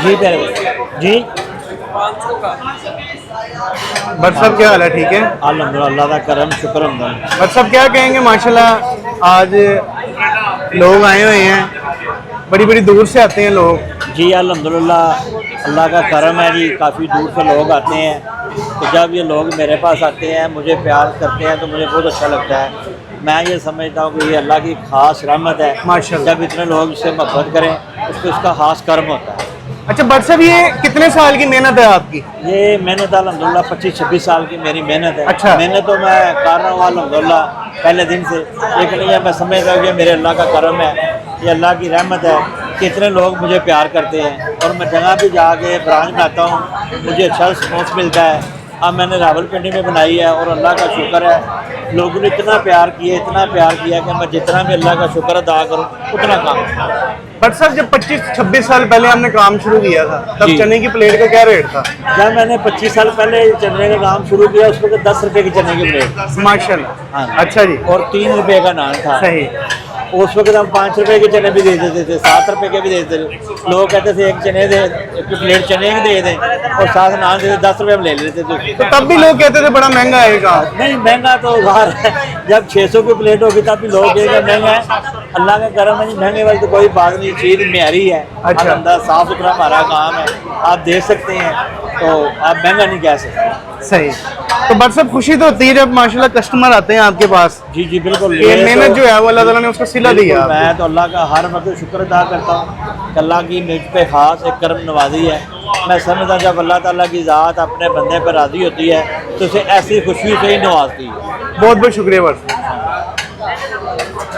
जी मेरे जी बट साहब क्या हाल है? ठीक है अल्हम्दुलिल्लाह, अल्लाह का करम शुक्र अल्हम्दुलिल्लाह। बट साहब क्या कहेंगे? माशाल्लाह आज लोग आए हुए हैं, बड़ी बड़ी दूर से आते हैं लोग। जी अल्हम्दुलिल्लाह, अल्लाह का करम है जी, काफ़ी दूर से लोग आते हैं। तो जब ये लोग मेरे पास आते हैं, मुझे प्यार करते हैं, तो मुझे बहुत अच्छा लगता है। मैं ये समझता हूँ कि ये अल्लाह की ख़ास रहमत है। माशाल्लाह। जब इतने लोग इससे मोहब्बत करें, उसको इसका ख़ास कर्म होता है। अच्छा बट साहब, ये कितने साल की मेहनत है आपकी? ये मेहनत अल्हम्दुलिल्लाह 25-26 साल की मेरी मेहनत है। अच्छा। मेहनत तो मैं कर रहा हूँ अल्हम्दुलिल्लाह पहले दिन से, लेकिन ये मैं समझता हूँ कि मेरे अल्लाह का करम है, ये अल्लाह की रहमत है कि इतने लोग मुझे प्यार करते हैं। और मैं जगह भी जाके ब्रांच बनाता हूँ, मुझे अच्छा रिस्पॉन्स मिलता है। अब मैंने रावलपिंडी में बनाई है और अल्लाह का शुक्र है, लोगों ने इतना प्यार किया कि मैं जितना भी अल्लाह का शुक्र अदा करूँ उतना कम। बट साहब, जब 25-26 साल पहले हमने काम शुरू किया था, तब जी। चने की प्लेट का क्या रेट था? जब मैंने 25 साल पहले चने का काम शुरू किया, उस वक्त 10 रुपये की चने की प्लेट। माशाल्लाह। हाँ। अच्छा जी। और 3 रुपये का नान था। सही। उस वक्त हम 5 रुपए के चने भी दे देते थे, 7 रुपए के भी दे देते थे। लोग कहते थे एक चने दे, एक प्लेट चने की दे दें और साथ नान दे, 10 रुपए हम ले लेते थे। तो तब भी लोग कहते थे बड़ा महंगा है काम। नहीं, महंगा तो बाहर है। जब 600 की प्लेट होगी तब भी लोग कहेंगे महंगा है। अल्लाह का करम है जी, महंगे वाली तो कोई बात नहीं, चीज़ म्यारी है। अच्छा। अंदर साफ सुथरा हमारा काम है, आप देख सकते हैं, तो आप महंगा नहीं कह सकते। सही। तो बट साहब, खुशी तो होती है जब माशाल्लाह कस्टमर आते हैं आपके पास। जी जी बिल्कुल। ये मेहनत जो है वो अल्लाह ताला ने उसका सिला दिया। मैं तो अल्लाह का हर वक्त शुक्र अदा करता हूँ कि अल्लाह की मुझ पे ख़ास एक करम नवाजी है। मैं समझता हूँ जब अल्लाह ताला की ज़ात अपने बंदे पर राज़ी होती है तो उसे ऐसी खुशी से ही नवाजती है। बहुत बहुत शुक्रिया बट।